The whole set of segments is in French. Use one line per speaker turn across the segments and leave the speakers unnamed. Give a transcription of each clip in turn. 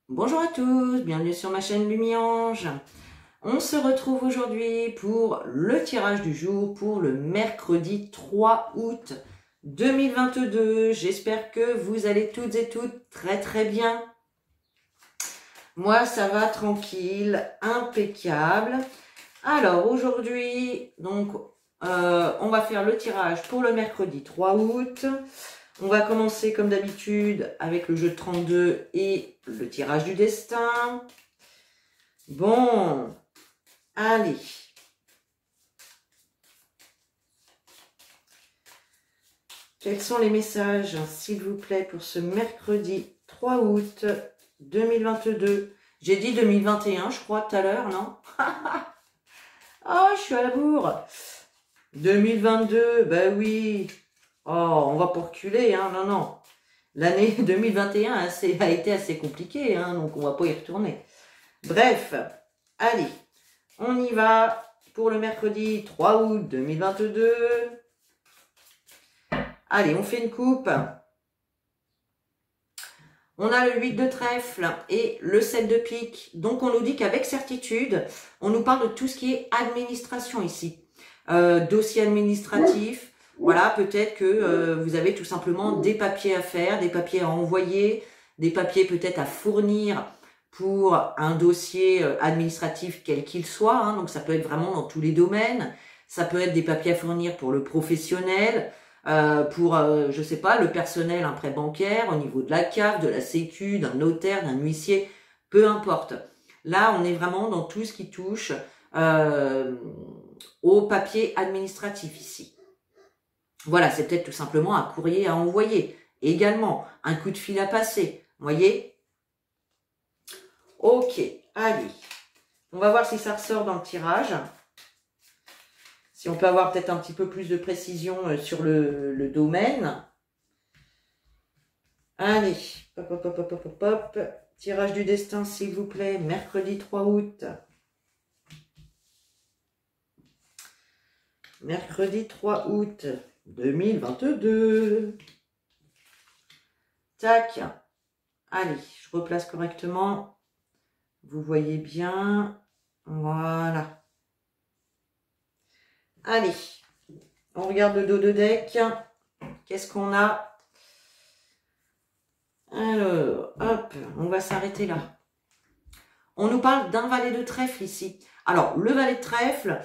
Bonjour à tous, bienvenue sur ma chaîne Lumiange. On se retrouve aujourd'hui pour le tirage du jour pour le mercredi 3 août 2022. J'espère que vous allez toutes et toutes très bien. Moi, ça va tranquille, impeccable. Alors aujourd'hui, donc, on va faire le tirage pour le mercredi 3 août. On va commencer comme d'habitude avec le jeu de 32 et le tirage du destin. Bon, allez. Quels sont les messages, s'il vous plaît, pour ce mercredi 3 août 2022? J'ai dit 2021, je crois, tout à l'heure, non? Oh, je suis à la bourre. 2022, ben oui. Oh, on va pas reculer, hein, non. L'année 2021 a été assez compliquée, hein, donc on va pas y retourner. Bref, allez, on y va pour le mercredi 3 août 2022. Allez, on fait une coupe. On a le 8 de trèfle et le 7 de pique. Donc, on nous dit qu'avec certitude, on nous parle de tout ce qui est administration ici. Dossier administratif. Voilà, peut-être que vous avez tout simplement des papiers à faire, des papiers à envoyer, des papiers peut-être à fournir pour un dossier administratif quel qu'il soit. Hein. Donc, ça peut être vraiment dans tous les domaines. Ça peut être des papiers à fournir pour le professionnel, pour, je sais pas, le personnel, un prêt bancaire, au niveau de la CAF, de la Sécu, d'un notaire, d'un huissier, peu importe. Là, on est vraiment dans tout ce qui touche au papier administratif ici. Voilà, c'est peut-être tout simplement un courrier à envoyer. Également, un coup de fil à passer. Vous voyez? Ok, allez. On va voir si ça ressort dans le tirage. Si on peut avoir peut-être un petit peu plus de précision sur le domaine. Allez, hop. Tirage du destin, s'il vous plaît, mercredi 3 août. Mercredi 3 août 2022. Tac. Allez, je replace correctement. Vous voyez bien. Voilà. Allez, on regarde le dos de deck. Qu'est-ce qu'on a? Alors, hop, on va s'arrêter là. On nous parle d'un valet de trèfle ici. Alors, le valet de trèfle,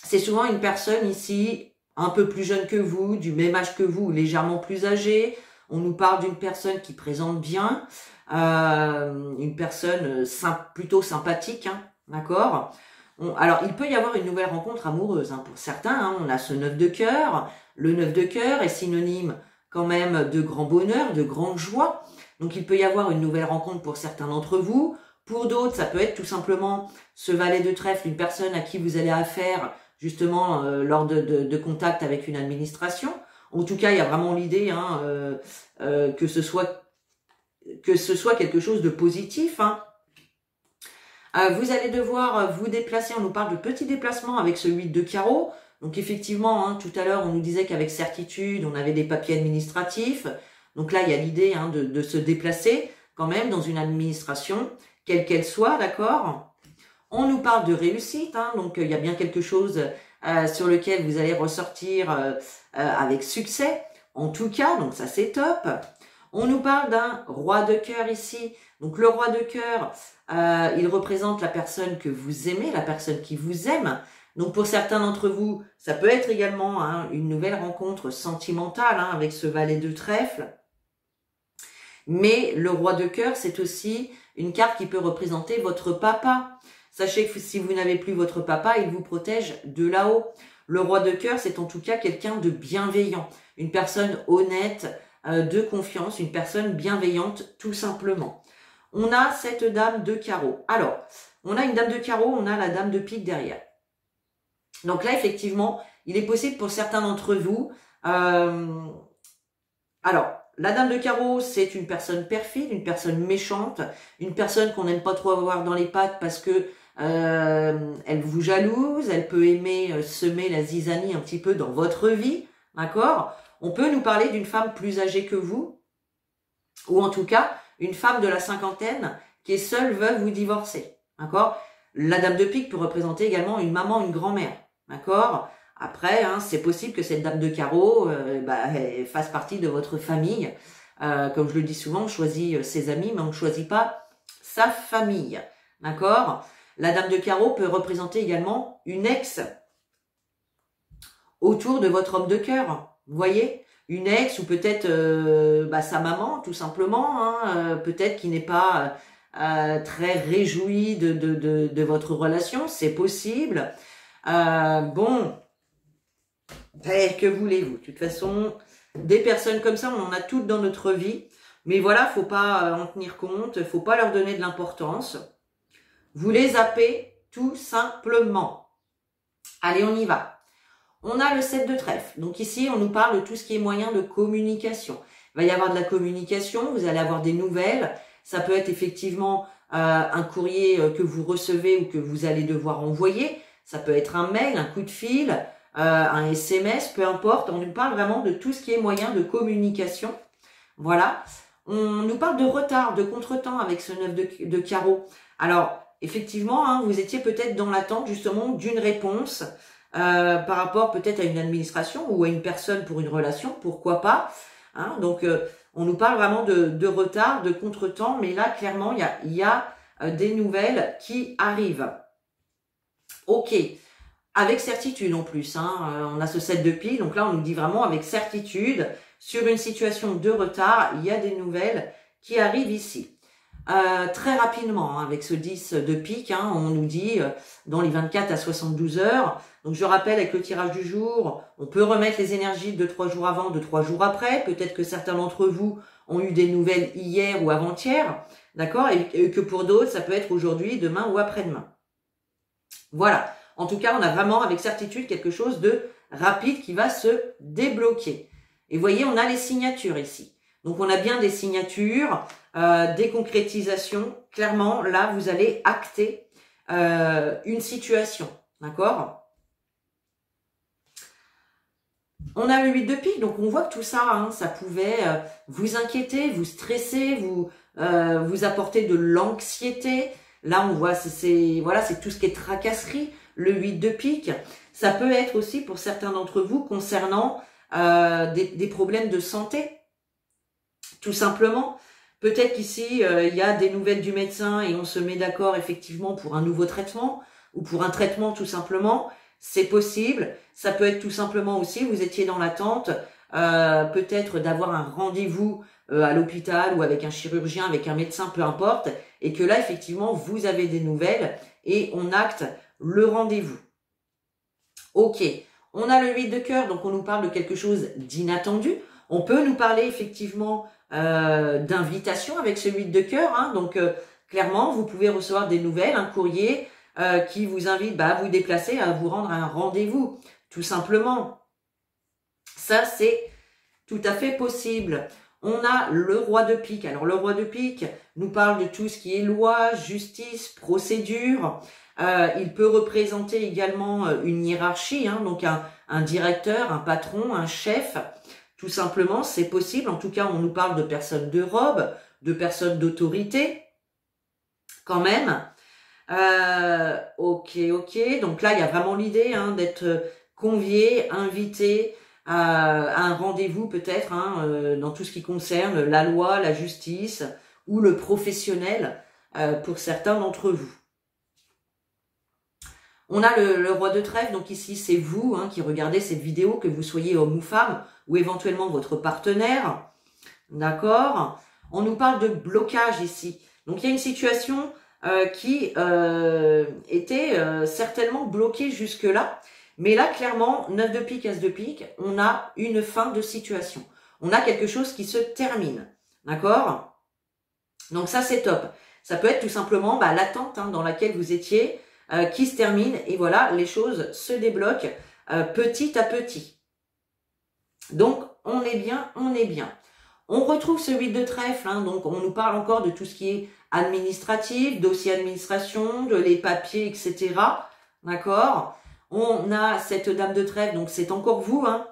c'est souvent une personne ici, un peu plus jeune que vous, du même âge que vous, légèrement plus âgée. On nous parle d'une personne qui présente bien, une personne plutôt sympathique, hein, d'accord? Alors, il peut y avoir une nouvelle rencontre amoureuse, hein, pour certains. Hein, on a ce 9 de cœur. Le 9 de cœur est synonyme quand même de grand bonheur, de grande joie. Donc, il peut y avoir une nouvelle rencontre pour certains d'entre vous. Pour d'autres, ça peut être tout simplement ce valet de trèfle, une personne à qui vous allez affaire justement lors de contact avec une administration. En tout cas, il y a vraiment l'idée hein, que ce soit quelque chose de positif. Hein. Vous allez devoir vous déplacer, on nous parle de petits déplacements avec ce 8 de carreau. Donc effectivement, hein, tout à l'heure, on nous disait qu'avec certitude, on avait des papiers administratifs. Donc là, il y a l'idée hein, de se déplacer quand même dans une administration, quelle qu'elle soit, d'accord? On nous parle de réussite, hein, donc il y a bien quelque chose sur lequel vous allez ressortir avec succès. En tout cas, donc ça c'est top. On nous parle d'un roi de cœur ici. Donc le roi de cœur, il représente la personne que vous aimez, la personne qui vous aime. Donc pour certains d'entre vous, ça peut être également hein, une nouvelle rencontre sentimentale hein, avec ce valet de trèfle. Mais le roi de cœur, c'est aussi une carte qui peut représenter votre papa. Sachez que si vous n'avez plus votre papa, il vous protège de là-haut. Le roi de cœur, c'est en tout cas quelqu'un de bienveillant, une personne honnête, de confiance, une personne bienveillante tout simplement. On a cette dame de carreau. Alors, on a une dame de carreau, on a la dame de pique derrière. Donc là, effectivement, il est possible pour certains d'entre vous... alors, la dame de carreau, c'est une personne perfide, une personne méchante, une personne qu'on n'aime pas trop avoir dans les pattes parce que elle vous jalouse, elle peut aimer semer la zizanie un petit peu dans votre vie, d'accord? On peut nous parler d'une femme plus âgée que vous, ou en tout cas une femme de la cinquantaine qui est seule, veuve ou divorcée. D'accord? La dame de pique peut représenter également une maman, une grand-mère. D'accord? Après, hein, c'est possible que cette dame de carreau elle fasse partie de votre famille. Comme je le dis souvent, on choisit ses amis, mais on ne choisit pas sa famille. D'accord? La dame de carreau peut représenter également une ex autour de votre homme de cœur. Vous voyez? Une ex ou peut-être sa maman, tout simplement. Hein, peut-être qui n'est pas très réjouie de votre relation. C'est possible. Bon, que voulez-vous? De toute façon, des personnes comme ça, on en a toutes dans notre vie. Mais voilà, faut pas en tenir compte. Faut pas leur donner de l'importance. Vous les zappez tout simplement. Allez, on y va. On a le 7 de trèfle. Donc ici, on nous parle de tout ce qui est moyen de communication. Il va y avoir de la communication, vous allez avoir des nouvelles. Ça peut être effectivement un courrier que vous recevez ou que vous allez devoir envoyer. Ça peut être un mail, un coup de fil, un SMS, peu importe. On nous parle vraiment de tout ce qui est moyen de communication. Voilà. On nous parle de retard, de contretemps avec ce 9 de carreau. Alors, effectivement, hein, vous étiez peut-être dans l'attente justement d'une réponse par rapport peut-être à une administration ou à une personne pour une relation, pourquoi pas. Hein, donc, on nous parle vraiment de retard, de contretemps, mais là, clairement, il y a des nouvelles qui arrivent. Ok, avec certitude en plus. Hein, on a ce 7 de pile, donc là, on nous dit vraiment avec certitude, sur une situation de retard, il y a des nouvelles qui arrivent ici. Très rapidement, hein, avec ce 10 de pique, hein, on nous dit dans les 24 à 72 heures. Donc je rappelle, avec le tirage du jour, on peut remettre les énergies de 3 jours avant, de 3 jours après. Peut-être que certains d'entre vous ont eu des nouvelles hier ou avant-hier, d'accord, et que pour d'autres, ça peut être aujourd'hui, demain ou après-demain. Voilà. En tout cas, on a vraiment avec certitude quelque chose de rapide qui va se débloquer. Et vous voyez, on a les signatures ici. Donc on a bien des signatures, des concrétisations. Clairement, là, vous allez acter une situation, d'accord? On a le 8 de pique, donc on voit que tout ça, hein, ça pouvait vous inquiéter, vous stresser, vous apporter de l'anxiété. Là, on voit, c'est tout ce qui est tracasserie, le 8 de pique. Ça peut être aussi pour certains d'entre vous concernant des problèmes de santé, tout simplement. Peut-être qu'ici, il y a des nouvelles du médecin et on se met d'accord effectivement pour un nouveau traitement ou pour un traitement tout simplement. C'est possible. Ça peut être tout simplement aussi, vous étiez dans l'attente peut-être d'avoir un rendez-vous à l'hôpital ou avec un chirurgien, avec un médecin, peu importe, et que là, effectivement, vous avez des nouvelles et on acte le rendez-vous. Ok, on a le 8 de cœur, donc on nous parle de quelque chose d'inattendu. On peut nous parler effectivement d'invitation avec ce 8 de cœur, hein, donc clairement, vous pouvez recevoir des nouvelles, un courrier qui vous invite à vous déplacer, à vous rendre à un rendez-vous, tout simplement. Ça, c'est tout à fait possible. On a le roi de pique. Alors, le roi de pique nous parle de tout ce qui est loi, justice, procédure. Il peut représenter également une hiérarchie, hein, donc un directeur, un patron, un chef. Tout simplement, c'est possible. En tout cas, on nous parle de personnes de robe, de personnes d'autorité, quand même. Ok. Donc là, il y a vraiment l'idée hein, d'être convié, invité à un rendez-vous peut-être hein, dans tout ce qui concerne la loi, la justice ou le professionnel pour certains d'entre vous. On a le roi de trèfle, donc ici c'est vous hein, qui regardez cette vidéo, que vous soyez homme ou femme, ou éventuellement votre partenaire, d'accord? On nous parle de blocage ici. Donc il y a une situation qui était certainement bloquée jusque-là, mais là clairement, 9 de pique, As de pique, on a une fin de situation. On a quelque chose qui se termine, d'accord? Donc ça c'est top. Ça peut être tout simplement l'attente hein, dans laquelle vous étiez, qui se termine et voilà, les choses se débloquent petit à petit. Donc, on est bien, on est bien. On retrouve ce 8 de trèfle, hein, donc on nous parle encore de tout ce qui est administratif, dossier administration, de les papiers, etc. D'accord? On a cette dame de trèfle, donc c'est encore vous hein,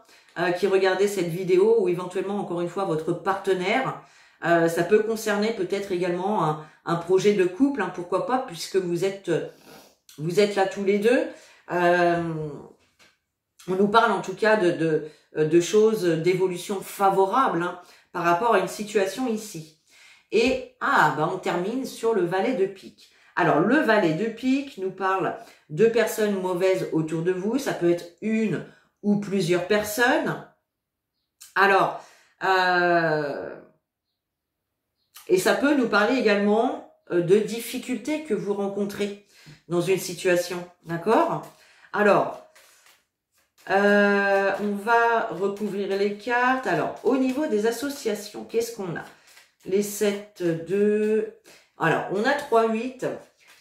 qui regardez cette vidéo ou éventuellement, encore une fois, votre partenaire. Ça peut concerner peut-être également un projet de couple, hein, pourquoi pas, puisque vous êtes là tous les deux. On nous parle en tout cas de choses, d'évolution favorable, hein, par rapport à une situation ici. Et on termine sur le valet de pique. Alors, le valet de pique nous parle de personnes mauvaises autour de vous. Ça peut être une ou plusieurs personnes. Alors, et ça peut nous parler également de difficultés que vous rencontrez dans une situation. D'accord? Alors, on va recouvrir les cartes. Alors, au niveau des associations, qu'est-ce qu'on a? Les 7, 2... Alors, on a 3, 8.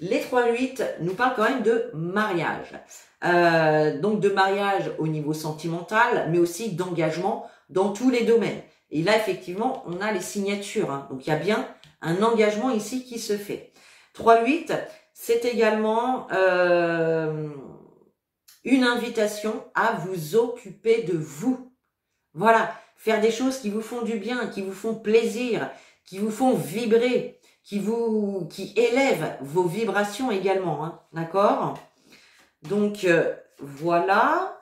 Les 3, 8 nous parlent quand même de mariage. Donc, de mariage au niveau sentimental, mais aussi d'engagement dans tous les domaines. Et là, effectivement, on a les signatures. Hein. Donc, il y a bien un engagement ici qui se fait. 3, 8, c'est également une invitation à vous occuper de vous. Voilà, faire des choses qui vous font du bien, qui vous font plaisir, qui vous font vibrer, qui élèvent vos vibrations également, hein, d'accord? Donc, voilà.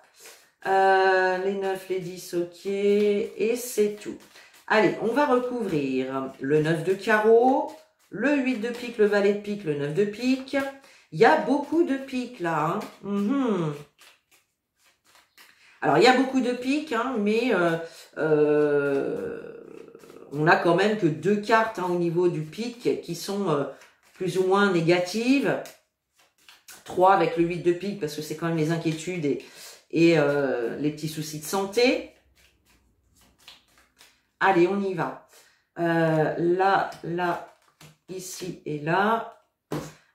Les 9, les 10, ok, et c'est tout. Allez, on va recouvrir le 9 de carreau, le 8 de pique, le valet de pique, le 9 de pique. Il y a beaucoup de piques là. Hein. Alors, il y a beaucoup de piques, hein, mais on a quand même que 2 cartes, hein, au niveau du pique qui sont plus ou moins négatives. 3 avec le 8 de pique parce que c'est quand même les inquiétudes et les petits soucis de santé. Allez, on y va. Là, ici et là.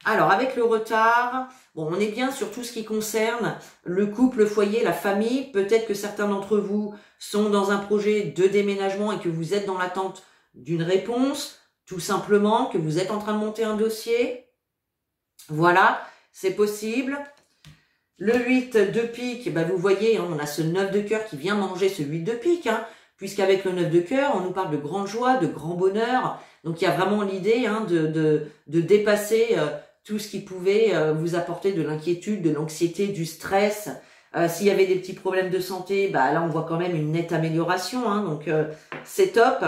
Alors, avec le retard, bon, on est bien sur tout ce qui concerne le couple, le foyer, la famille. Peut-être que certains d'entre vous sont dans un projet de déménagement et que vous êtes dans l'attente d'une réponse. Tout simplement, que vous êtes en train de monter un dossier. Voilà, c'est possible. Le 8 de pique, vous voyez, hein, on a ce 9 de cœur qui vient manger ce 8 de pique, hein, puisqu'avec le 9 de cœur, on nous parle de grande joie, de grand bonheur. Donc, il y a vraiment l'idée, hein, de dépasser tout ce qui pouvait vous apporter de l'inquiétude, de l'anxiété, du stress. S'il y avait des petits problèmes de santé, là, on voit quand même une nette amélioration. Hein, donc, c'est top.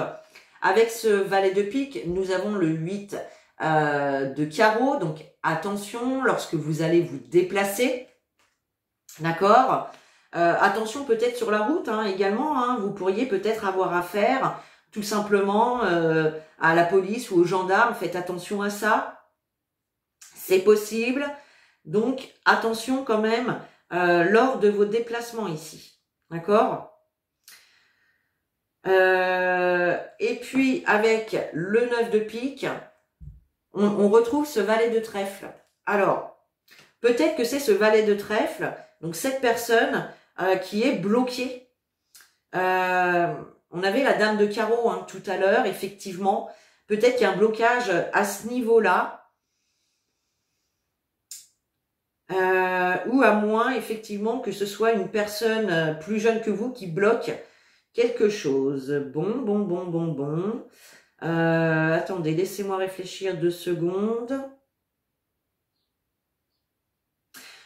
Avec ce valet de pique, nous avons le 8 de carreau. Donc, attention lorsque vous allez vous déplacer. D'accord. Attention peut-être sur la route, hein, également. Hein, vous pourriez peut-être avoir affaire tout simplement à la police ou aux gendarmes. Faites attention à ça. C'est possible. Donc, attention quand même lors de vos déplacements ici. D'accord? Et puis, avec le 9 de pique, on retrouve ce valet de trèfle. Alors, peut-être que c'est ce valet de trèfle, donc cette personne qui est bloquée. On avait la dame de carreau, hein, tout à l'heure, effectivement. Peut-être qu'il y a un blocage à ce niveau-là. Ou à moins, effectivement, que ce soit une personne plus jeune que vous qui bloque quelque chose. Bon. Attendez, laissez-moi réfléchir 2 secondes.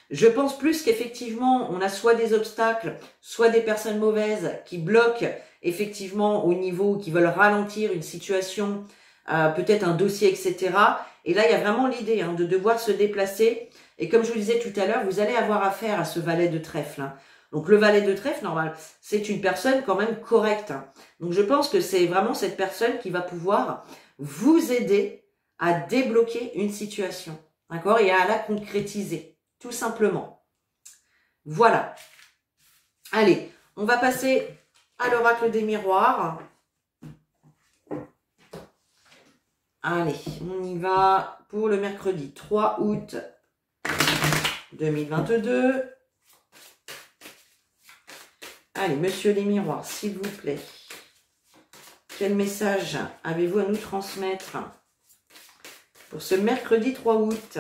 Je pense plus qu'effectivement, on a soit des obstacles, soit des personnes mauvaises qui bloquent effectivement au niveau, qui veulent ralentir une situation, peut-être un dossier, etc. Et là, il y a vraiment l'idée, hein, de devoir se déplacer. Et comme je vous disais tout à l'heure, vous allez avoir affaire à ce valet de trèfle. Hein. Donc, le valet de trèfle, normal, c'est une personne quand même correcte. Hein. Donc, je pense que c'est vraiment cette personne qui va pouvoir vous aider à débloquer une situation. D'accord? Et à la concrétiser. Tout simplement. Voilà. Allez, on va passer à l'oracle des miroirs. Allez, on y va pour le mercredi 3 août 2022. Allez, monsieur les miroirs, s'il vous plaît. Quel message avez-vous à nous transmettre pour ce mercredi 3 août ?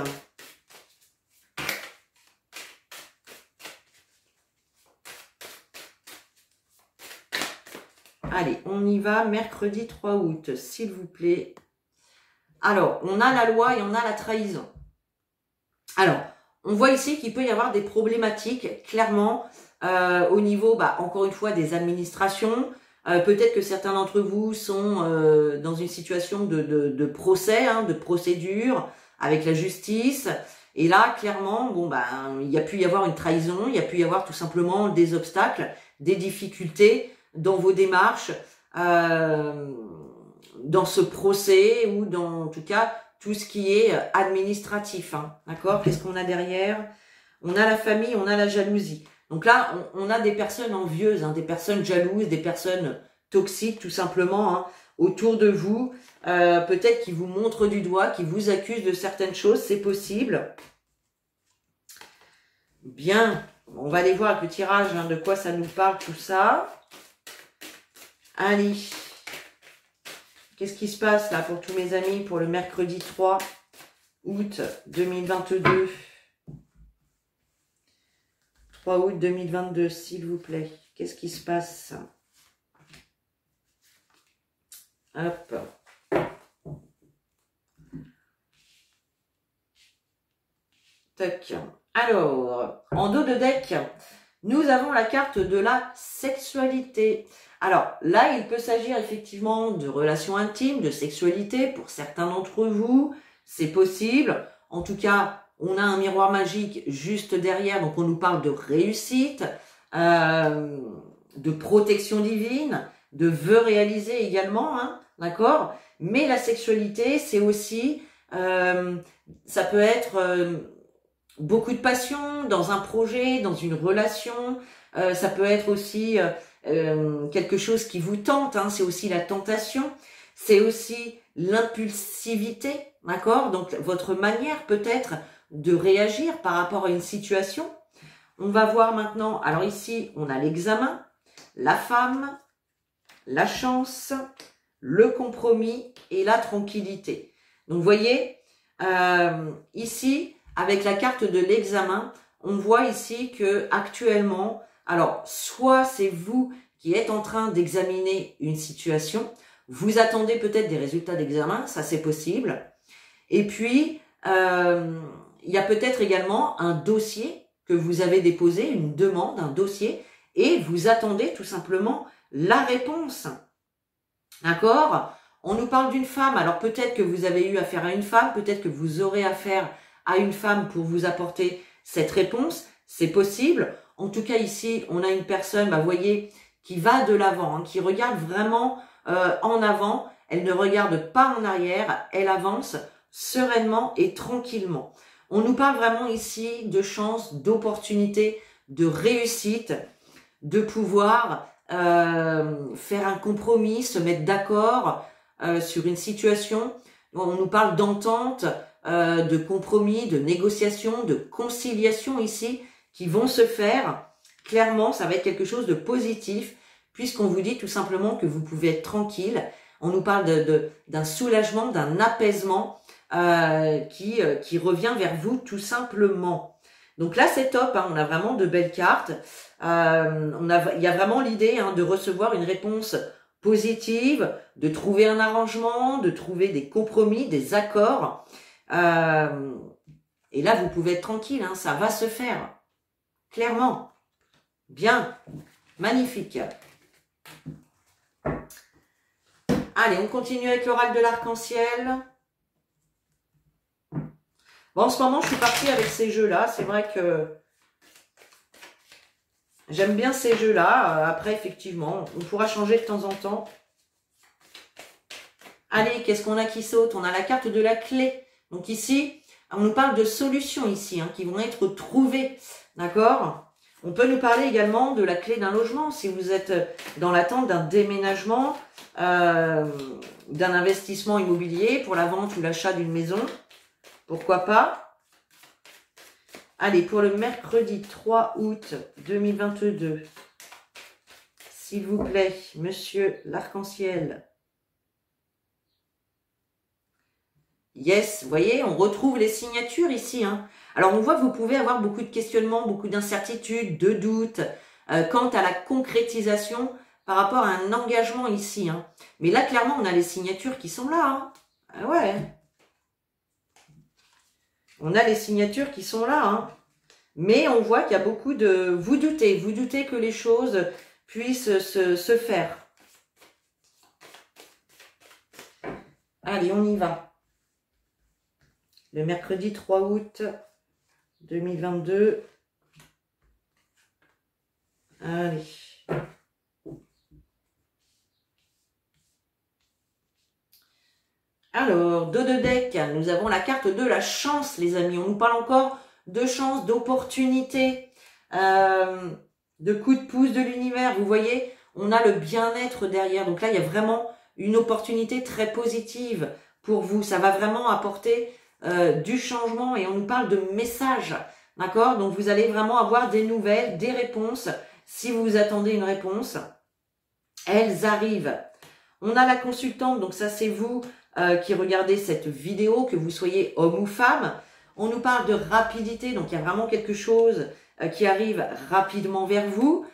Allez, on y va, mercredi 3 août, s'il vous plaît. Alors, on a la loi et on a la trahison. Alors, on voit ici qu'il peut y avoir des problématiques, clairement, au niveau, encore une fois, des administrations. Peut-être que certains d'entre vous sont dans une situation de procès, de procédure avec la justice. Et là, clairement, il y a pu y avoir une trahison, il y a pu y avoir tout simplement des obstacles, des difficultés dans vos démarches, dans ce procès ou dans, en tout cas, tout ce qui est administratif. D'accord? Qu'est-ce qu'on a derrière? On a la famille, on a la jalousie. Donc là, on a des personnes envieuses, des personnes jalouses, des personnes toxiques, tout simplement, autour de vous. Peut-être qui vous montrent du doigt, qui vous accusent de certaines choses, c'est possible. Bien, on va aller voir avec le tirage de quoi ça nous parle, tout ça. Allez, qu'est-ce qui se passe là pour tous mes amis pour le mercredi 3 août 2022 ? 3 août 2022, s'il vous plaît. Qu'est-ce qui se passe? Hop. Tac. Alors, en dos de deck, nous avons la carte de la sexualité. Alors, là, il peut s'agir effectivement de relations intimes, de sexualité. Pour certains d'entre vous, c'est possible. En tout cas, on a un miroir magique juste derrière, donc on nous parle de réussite, de protection divine, de vœux réalisés également, d'accord? Mais la sexualité, c'est aussi, ça peut être beaucoup de passion dans un projet, dans une relation. Ça peut être aussi quelque chose qui vous tente, c'est aussi la tentation. C'est aussi l'impulsivité, d'accord? Donc, votre manière peut-être de réagir par rapport à une situation. On va voir maintenant, alors ici, on a l'examen, la femme, la chance, le compromis et la tranquillité. Donc, vous voyez, ici, avec la carte de l'examen, on voit ici que actuellement, alors, soit c'est vous qui êtes en train d'examiner une situation, vous attendez peut-être des résultats d'examen, ça c'est possible. Et puis, il y a peut-être également un dossier que vous avez déposé, une demande, un dossier, et vous attendez tout simplement la réponse. D'accord? On nous parle d'une femme, alors peut-être que vous avez eu affaire à une femme, peut-être que vous aurez affaire à une femme pour vous apporter cette réponse, c'est possible. En tout cas ici, on a une personne, vous voyez, qui va de l'avant, qui regarde vraiment en avant, elle ne regarde pas en arrière, elle avance sereinement et tranquillement. On nous parle vraiment ici de chance, d'opportunité, de réussite, de pouvoir faire un compromis, se mettre d'accord sur une situation. On nous parle d'entente, de compromis, de négociation, de conciliation ici qui vont se faire. Clairement, ça va être quelque chose de positif puisqu'on vous dit tout simplement que vous pouvez être tranquille. On nous parle d'un soulagement, d'un apaisement qui revient vers vous tout simplement. Donc là, c'est top, on a vraiment de belles cartes. Il y a vraiment l'idée de recevoir une réponse positive, de trouver un arrangement, de trouver des compromis, des accords. Et là, vous pouvez être tranquille, ça va se faire. Clairement. Bien. Magnifique. Allez, on continue avec l'oracle de l'arc-en-ciel. Bon, en ce moment, je suis partie avec ces jeux-là. C'est vrai que j'aime bien ces jeux-là. Après, effectivement, on pourra changer de temps en temps. Allez, qu'est-ce qu'on a qui saute? On a la carte de la clé. Donc ici, on nous parle de solutions ici, qui vont être trouvées. D'accord? On peut nous parler également de la clé d'un logement. Si vous êtes dans l'attente d'un déménagement, d'un investissement immobilier pour la vente ou l'achat d'une maison, pourquoi pas? Allez, pour le mercredi 3 août 2022, s'il vous plaît, monsieur l'arc-en-ciel. Yes, vous voyez, on retrouve les signatures ici. Alors, on voit que vous pouvez avoir beaucoup de questionnements, beaucoup d'incertitudes, de doutes quant à la concrétisation par rapport à un engagement ici. Hein. Mais là, clairement, on a les signatures qui sont là. Hein. Ah ouais. On a les signatures qui sont là. Hein. Mais on voit qu'il y a beaucoup de... Vous doutez que les choses puissent se faire. Allez, on y va. Le mercredi 3 août 2022. Allez. Alors, dos de deck, nous avons la carte de la chance, les amis. On nous parle encore de chance, d'opportunité, de coup de pouce de l'univers. Vous voyez, on a le bien-être derrière. Donc là, il y a vraiment une opportunité très positive pour vous. Ça va vraiment apporter du changement et on nous parle de messages. D'accord? Donc, vous allez vraiment avoir des nouvelles, des réponses. Si vous attendez une réponse, elles arrivent. On a la consultante, donc ça c'est vous qui regardez cette vidéo, que vous soyez homme ou femme. On nous parle de rapidité, donc il y a vraiment quelque chose qui arrive rapidement vers vous.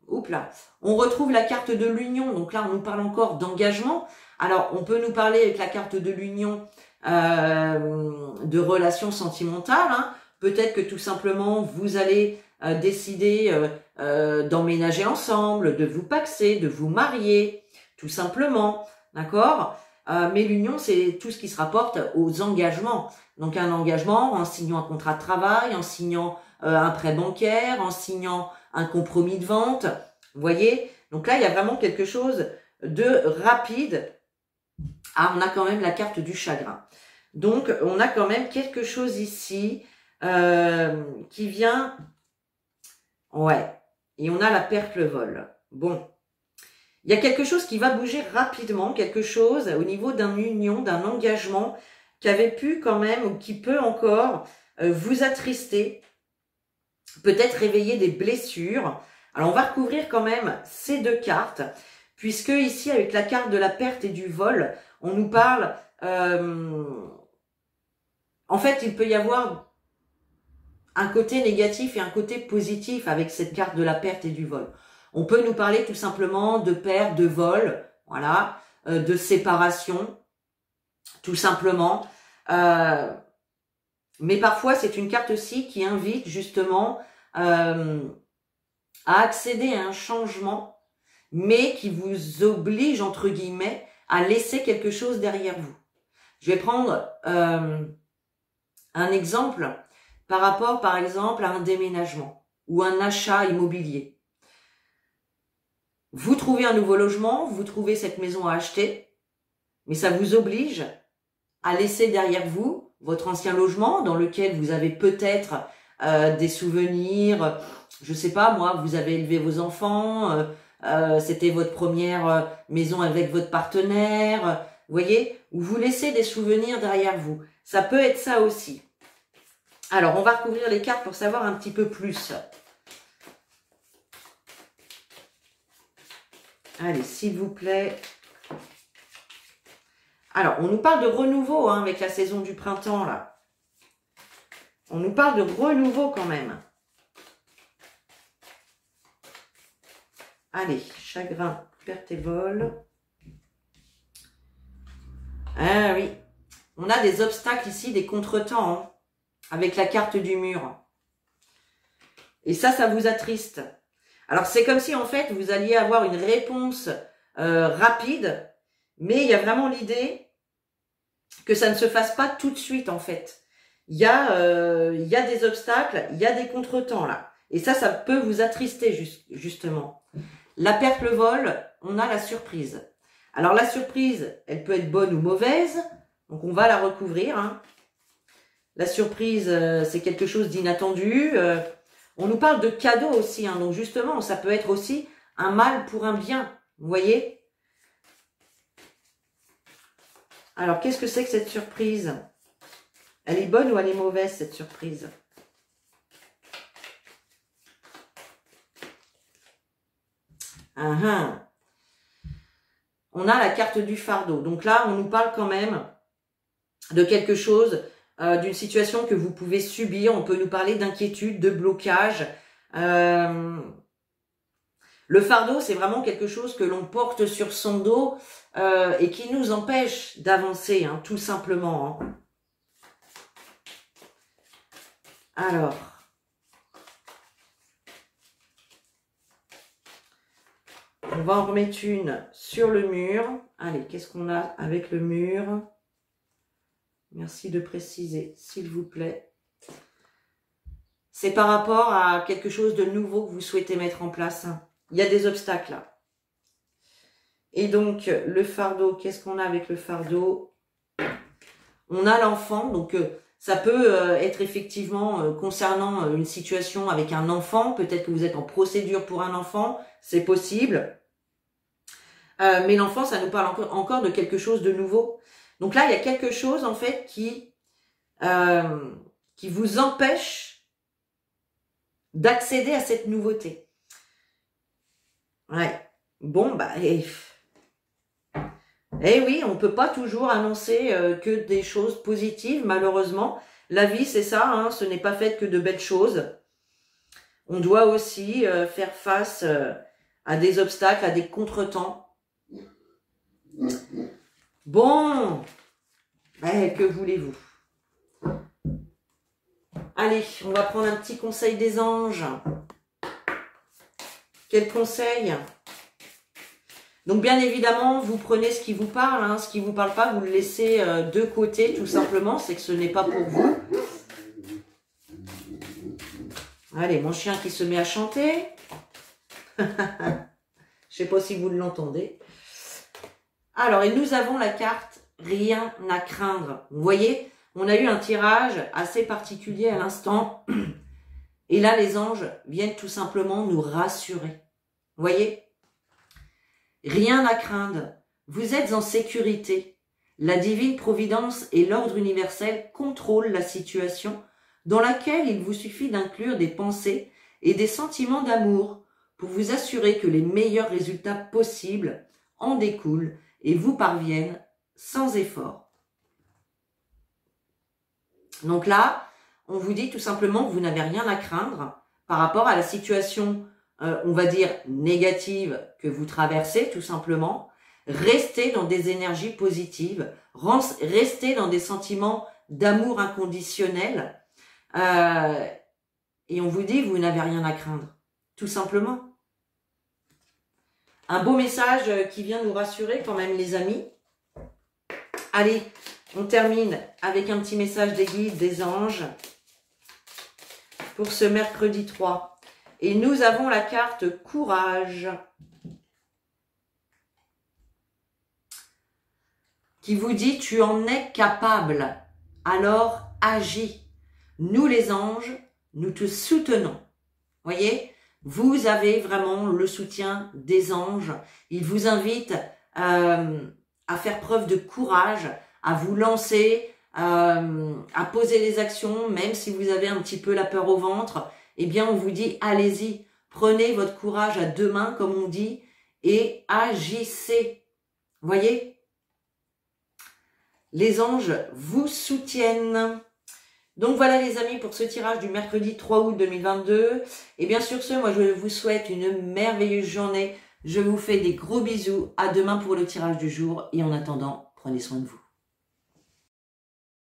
On retrouve la carte de l'union, donc là on nous parle encore d'engagement. Alors on peut nous parler avec la carte de l'union de relations sentimentales. Hein. Peut-être que tout simplement vous allez décider d'emménager ensemble, de vous paxer, de vous marier, tout simplement, d'accord? Mais l'union, c'est tout ce qui se rapporte aux engagements. Donc un engagement en signant un contrat de travail, en signant un prêt bancaire, en signant un compromis de vente. Vous voyez? Donc là, il y a vraiment quelque chose de rapide. Ah, on a quand même la carte du chagrin. Donc, on a quand même quelque chose ici qui vient... Ouais. Et on a la perte, le vol. Bon. Il y a quelque chose qui va bouger rapidement, quelque chose au niveau d'une union, d'un engagement qui avait pu quand même, ou qui peut encore vous attrister, peut-être réveiller des blessures. Alors, on va recouvrir quand même ces deux cartes, puisque ici, avec la carte de la perte et du vol, on nous parle... en fait, il peut y avoir un côté négatif et un côté positif avec cette carte de la perte et du vol. On peut nous parler tout simplement de perte, de vol, voilà, de séparation, tout simplement. Mais parfois, c'est une carte aussi qui invite justement à accéder à un changement, mais qui vous oblige, entre guillemets, à laisser quelque chose derrière vous. Je vais prendre un exemple par rapport, par exemple, à un déménagement ou un achat immobilier. Vous trouvez un nouveau logement, vous trouvez cette maison à acheter, mais ça vous oblige à laisser derrière vous votre ancien logement dans lequel vous avez peut-être des souvenirs, je sais pas moi, vous avez élevé vos enfants, c'était votre première maison avec votre partenaire, vous voyez, où vous laissez des souvenirs derrière vous. Ça peut être ça aussi. Alors, on va recouvrir les cartes pour savoir un petit peu plus. Allez, s'il vous plaît. Alors, on nous parle de renouveau hein, avec la saison du printemps, là. On nous parle de renouveau quand même. Allez, chagrin, perte et vol. Ah oui. On a des obstacles ici, des contretemps, hein, avec la carte du mur. Et ça vous attriste. Alors, c'est comme si, en fait, vous alliez avoir une réponse rapide, mais il y a vraiment l'idée que ça ne se fasse pas tout de suite, en fait. Il y a des obstacles, il y a des contretemps, là. Et ça peut vous attrister, justement. La perte, le vol, on a la surprise. Alors, la surprise, elle peut être bonne ou mauvaise, donc on va la recouvrir. Hein. La surprise, c'est quelque chose d'inattendu. On nous parle de cadeaux aussi, hein, donc justement, ça peut être aussi un mal pour un bien, vous voyez? Alors, qu'est-ce que c'est que cette surprise? Elle est bonne ou elle est mauvaise, cette surprise? On a la carte du fardeau. Donc là, on nous parle quand même de quelque chose, d'une situation que vous pouvez subir. On peut nous parler d'inquiétude, de blocage. Le fardeau, c'est vraiment quelque chose que l'on porte sur son dos et qui nous empêche d'avancer, hein, tout simplement. Hein. Alors, on va en remettre une sur le mur. Allez, qu'est-ce qu'on a avec le mur? Merci de préciser, s'il vous plaît. C'est par rapport à quelque chose de nouveau que vous souhaitez mettre en place. Il y a des obstacles là. Et donc, le fardeau, qu'est-ce qu'on a avec le fardeau? On a l'enfant, donc ça peut être effectivement concernant une situation avec un enfant. Peut-être que vous êtes en procédure pour un enfant, c'est possible. Mais l'enfant, ça nous parle encore de quelque chose de nouveau. Donc là, il y a quelque chose en fait qui vous empêche d'accéder à cette nouveauté. Ouais. Bon, bah, oui, on peut pas toujours annoncer que des choses positives, malheureusement. La vie, c'est ça, hein, ce n'est pas fait que de belles choses. On doit aussi faire face à des obstacles, à des contretemps. Bon, que voulez-vous? Allez, on va prendre un petit conseil des anges. Quel conseil? Donc bien évidemment, vous prenez ce qui vous parle, hein, ce qui vous parle pas, vous le laissez de côté, tout simplement, c'est que ce n'est pas pour vous. Allez, mon chien qui se met à chanter. Je sais pas si vous l'entendez. Alors, et nous avons la carte « Rien à craindre ». Vous voyez, on a eu un tirage assez particulier à l'instant. Et là, les anges viennent tout simplement nous rassurer. Vous voyez? Rien à craindre. Vous êtes en sécurité. La divine providence et l'ordre universel contrôlent la situation dans laquelle il vous suffit d'inclure des pensées et des sentiments d'amour pour vous assurer que les meilleurs résultats possibles en découlent et vous parviennent sans effort. Donc là, on vous dit tout simplement que vous n'avez rien à craindre par rapport à la situation, on va dire, négative que vous traversez, tout simplement. Restez dans des énergies positives, restez dans des sentiments d'amour inconditionnel. Et on vous dit, vous n'avez rien à craindre, tout simplement. Un beau message qui vient nous rassurer quand même, les amis. Allez, on termine avec un petit message des guides, des anges, pour ce mercredi 3. Et nous avons la carte Courage, qui vous dit, tu en es capable, alors agis. Nous les anges, nous te soutenons. Voyez, vous avez vraiment le soutien des anges. Ils vous invitent à faire preuve de courage, à vous lancer, à poser les actions, même si vous avez un petit peu la peur au ventre. Eh bien, on vous dit, allez-y, prenez votre courage à deux mains, comme on dit, et agissez. Voyez, les anges vous soutiennent. Donc voilà les amis pour ce tirage du mercredi 3 août 2022. Et bien sur ce, moi je vous souhaite une merveilleuse journée. Je vous fais des gros bisous. À demain pour le tirage du jour. Et en attendant, prenez soin de vous.